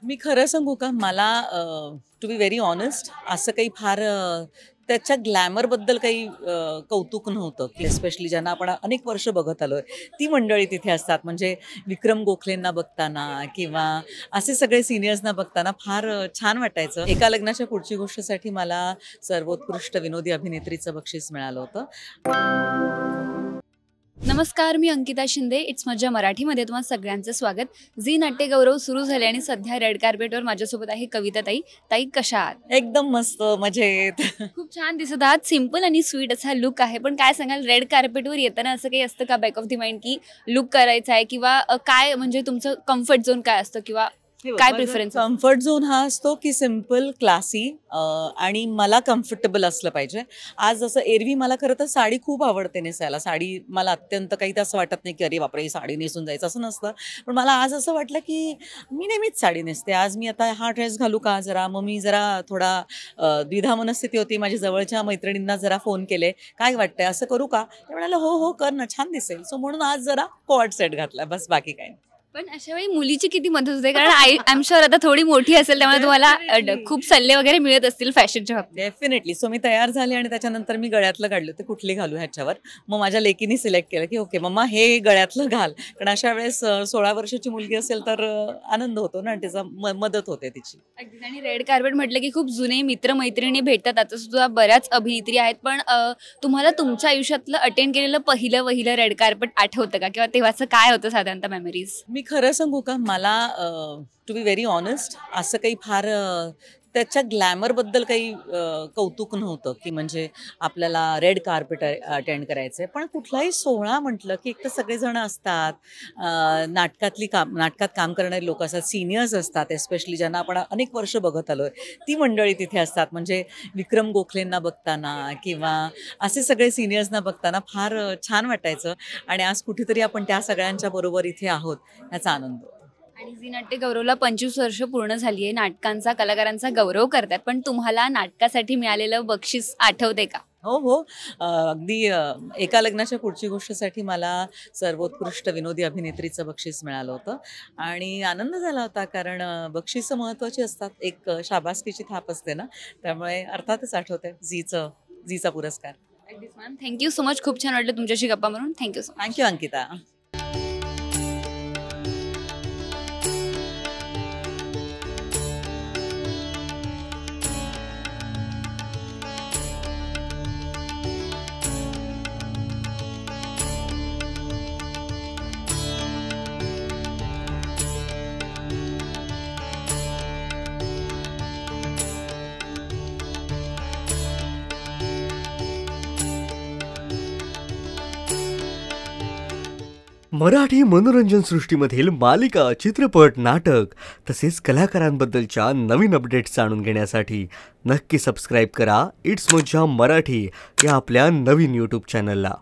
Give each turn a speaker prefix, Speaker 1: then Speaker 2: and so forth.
Speaker 1: मी खरं सांगू का मला टू बी व्हेरी ऑनेस्ट असं काही फार त्याच्या ग्लॅमरबद्दल काही कौतुक नव्हतं की स्पेशली ज्यांना आपण अनेक वर्ष बघत आलोय ती मंडळी तिथे असतात. म्हणजे विक्रम गोखलेंना बघताना किंवा असे सगळे सिनियर्सना बघताना फार छान वाटायचं. एका लग्नाच्या पुढची गोष्टसाठी मला सर्वोत्कृष्ट विनोदी अभिनेत्रीचं बक्षीस मिळालं होतं.
Speaker 2: नमस्कार, मी अंकिता शिंदे. इट्स मज्जा मराठीमध्ये तुम्हाला सगळ्यांचं स्वागत. झी नाट्यगौरव सुरू झाले आणि सध्या रेड कार्पेटवर माझ्यासोबत आहे कविता ताई. ताई, कशा आहात?
Speaker 1: एकदम मस्त, मजेत.
Speaker 2: खूप छान दिसत आहात. सिम्पल आणि स्वीट असा लुक आहे, पण काय सांगाल, रेड कार्पेटवर येताना असं काही असतं का बॅक ऑफ द माइंड की लुक करायचा आहे, किंवा काय म्हणजे तुमचं कम्फर्ट झोन काय असतं, किंवा काय प्रिफरन्स?
Speaker 1: कम्फर्ट झोन हा असतो की सिम्पल, क्लासी आणि मला कम्फर्टेबल असलं पाहिजे. आज जसं एरवी मला खरं तर साडी खूप आवडते नेसायला. साडी मला अत्यंत काही असं वाटत नाही की अरे बापरे साडी नेसून जायचं, असं नसतं. पण मला आज असं वाटलं की मी नेहमीच साडी नेसते, आज मी आता हा ड्रेस घालू का जरा. मग मी जरा थोडा द्विधा मनस्थिती होती. माझ्या जवळच्या मैत्रिणींना जरा फोन केले, काय वाटतंय असं करू का? ते म्हणाले हो हो कर ना, छान दिसेल. सो म्हणून आज जरा कॉर्ड सेट घातला, बस बाकी काय.
Speaker 2: पण अशा वेळी मुलीची किती मदत होते, कारण आय एम शुअर आता थोडी मोठी असेल, त्यामुळे तुम्हाला खूप सल्ले वगैरे मिळत असतील फॅशनच्या बाबतीत.
Speaker 1: डेफिनेटली. सो मी तयार झाले आणि त्याच्यानंतर मी गळ्यातलं काढलं, ते कुठली घालू ह्याच्यावर. मग माझ्या लेकीनी सिलेक्ट केलं की ओके मम्मा हे गळ्यातलं घाल, कारण अशा वेळेस 16 वर्षाची मुलगी असेल तर आनंद होतो ना, तिचा मदत होते तिची.
Speaker 2: अगदीच. आणि रेड कार्पेट म्हटलं की खूप जुने मित्र-मैत्रिणी भेटतात. आता सुद्धा बऱ्याच अभिनेत्री आहेत, पण तुम्हाला तुमच्या आयुष्यातलं अटेंड केलेलं पहिलं रेड कार्पेट आठवतं का, किंवा तेव्हाचं काय होतं साधारणतः मेमरीज?
Speaker 1: मी खरं सांगू का मला टू बी व्हेरी ऑनेस्ट असं काही फार त्याच्या ग्लॅमरबद्दल काही कौतुक नव्हतं की म्हणजे आपल्याला रेड कार्पेट अटेंड करायचं आहे. पण कुठलाही सोहळा म्हटलं की एक तर सगळेजण असतात, नाटकात काम करणारे लोक असतात, सिनियर्स असतात, एस्पेशली ज्यांना आपण अनेक वर्ष बघत आलोय ती मंडळी तिथे असतात. म्हणजे विक्रम गोखलेंना बघताना किंवा असे सगळे सिनियर्सना बघताना फार छान वाटायचं. आणि आज कुठेतरी आपण त्या सगळ्यांच्या बरोबर इथे आहोत, याचा आनंद.
Speaker 2: आणि झी नाट्यगौरवला 25 वर्ष पूर्ण झाली आहे. नाटकांचा, कलाकारांचा गौरव करतात, पण तुम्हाला नाटकासाठी मिळालेलं बक्षीस आठवते का?
Speaker 1: हो हो. अगदी एका लग्नाच्या पुढची गोष्टसाठी मला सर्वोत्कृष्ट विनोदी अभिनेत्रीचं बक्षीस मिळालं होतं आणि आनंद झाला होता. कारण बक्षिसं महत्त्वाची असतात, एक शाबासकीची थाप असते ना, त्यामुळे अर्थातच आठवते झीचा पुरस्कार.
Speaker 2: अगदीच मॅम. Thank you so much. खूप छान वाटलं तुमच्याशी गप्पा मारून. Thank you so much.
Speaker 1: Thank you Ankita.
Speaker 3: Marathi मनोरंजन सृष्टीमधील मालिका, चित्रपट, नाटक तसेच कलाकारांबद्दलच्या नवीन अपडेट्स जाणून घेण्यासाठी नक्की सबस्क्राईब करा इट्स मज्जा मराठी या आपल्या नवीन यूट्यूब चॅनलला.